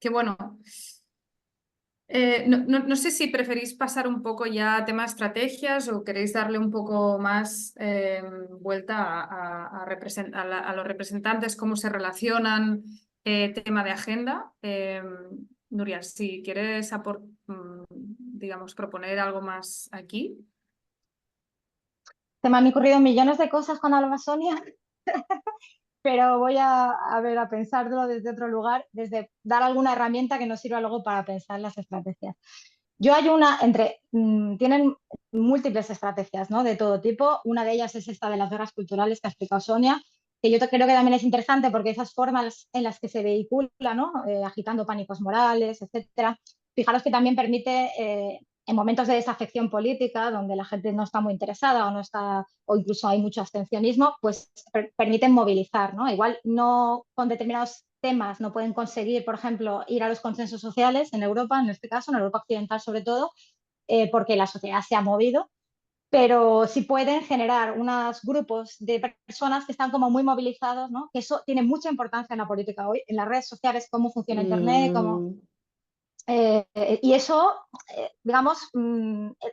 Que bueno. No sé si preferís pasar un poco ya a tema estrategias o queréis darle un poco más vuelta a los representantes, cómo se relacionan, tema de agenda. Nuria, si quieres digamos, proponer algo más aquí. Se me han ocurrido millones de cosas cuando hablaba Sonia, pero voy a ver, a pensarlo desde otro lugar, desde dar alguna herramienta que nos sirva luego para pensar las estrategias. Yo hay tienen múltiples estrategias, ¿no? De todo tipo. Una de ellas es esta de las guerras culturales que ha explicado Sonia, que yo creo que también es interesante porque esas formas en las que se vehicula, ¿no? Agitando pánicos morales, etcétera. Fijaros que también permite, en momentos de desafección política, donde la gente no está muy interesada o no está, o incluso hay mucho abstencionismo, pues permiten movilizar, ¿no? Igual no con determinados temas no pueden conseguir, por ejemplo, ir a los consensos sociales en Europa, en este caso, en Europa occidental sobre todo, porque la sociedad se ha movido, pero sí pueden generar unos grupos de personas que están como muy movilizados, ¿no? Que eso tiene mucha importancia en la política hoy, en las redes sociales, cómo funciona Internet, Mm, y eso, digamos,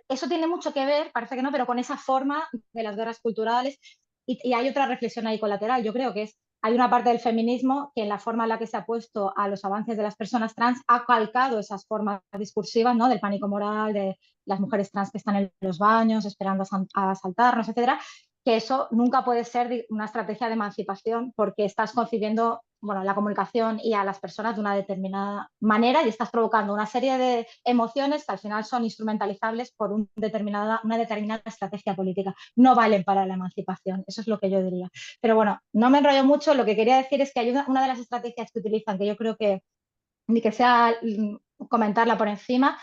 eso tiene mucho que ver, parece que no, pero con esa forma de las guerras culturales. Y hay otra reflexión ahí colateral, yo creo que es, hay una parte del feminismo que en la forma en la que se ha puesto a los avances de las personas trans ha calcado esas formas discursivas, ¿no? Del pánico moral, de las mujeres trans que están en los baños esperando a asaltarnos, etcétera, que eso nunca puede ser una estrategia de emancipación porque estás concibiendo, bueno, la comunicación y a las personas de una determinada manera y estás provocando una serie de emociones que al final son instrumentalizables por una determinada estrategia política. No valen para la emancipación, eso es lo que yo diría. Pero bueno, no me enrollo mucho, lo que quería decir es que hay una de las estrategias que utilizan, que yo creo que ni que sea comentarla por encima,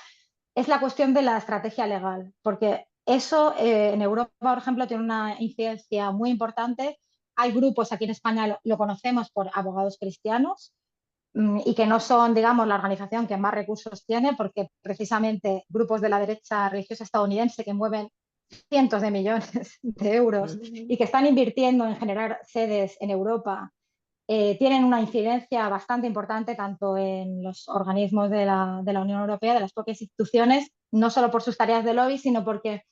es la cuestión de la estrategia legal, porque eso en Europa, por ejemplo, tiene una incidencia muy importante. Hay grupos, aquí en España lo conocemos por abogados cristianos, y que no son, digamos, la organización que más recursos tiene, porque precisamente grupos de la derecha religiosa estadounidense que mueven cientos de millones de euros y que están invirtiendo en generar sedes en Europa, tienen una incidencia bastante importante tanto en los organismos de la Unión Europea, de las propias instituciones, no solo por sus tareas de lobby, sino porque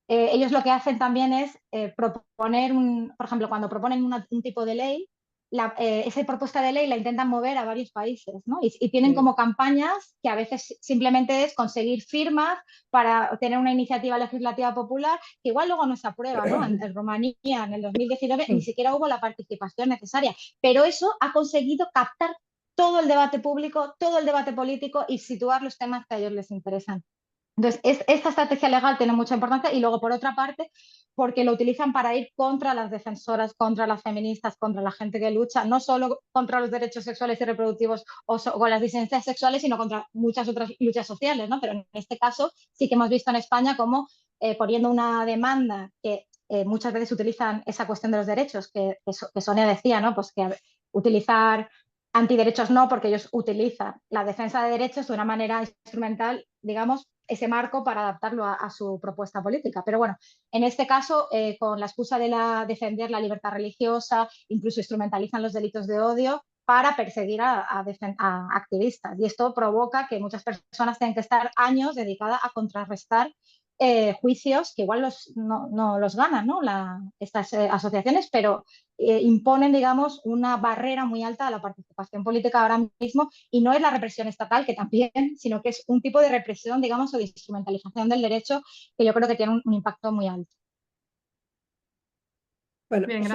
ellos lo que hacen también es proponer, por ejemplo, cuando proponen un tipo de ley, esa propuesta de ley la intentan mover a varios países, ¿no? Y tienen sí. como campañas que a veces simplemente es conseguir firmas para tener una iniciativa legislativa popular que igual luego no se aprueba, ¿no? En Rumanía, en el 2019, ni siquiera hubo la participación necesaria, pero eso ha conseguido captar todo el debate público, todo el debate político y situar los temas que a ellos les interesan. Entonces, esta estrategia legal tiene mucha importancia y luego, por otra parte, porque lo utilizan para ir contra las defensoras, contra las feministas, contra la gente que lucha, no solo contra los derechos sexuales y reproductivos o con las disidencias sexuales, sino contra muchas otras luchas sociales, ¿no? Pero en este caso sí que hemos visto en España como poniendo una demanda que muchas veces utilizan esa cuestión de los derechos, que Sonia decía, ¿no? Pues que utilizar antiderechos no, porque ellos utilizan la defensa de derechos de una manera instrumental, digamos, ese marco para adaptarlo a su propuesta política. Pero bueno, en este caso, con la excusa de defender la libertad religiosa, incluso instrumentalizan los delitos de odio para perseguir a activistas. Y esto provoca que muchas personas tengan que estar años dedicadas a contrarrestar juicios que igual no los ganan, ¿no? Estas asociaciones, pero imponen, digamos, una barrera muy alta a la participación política ahora mismo y no es la represión estatal, que también, sino que es un tipo de represión, digamos, o de instrumentalización del derecho que yo creo que tiene un impacto muy alto. Bueno, Bien, yo gracias.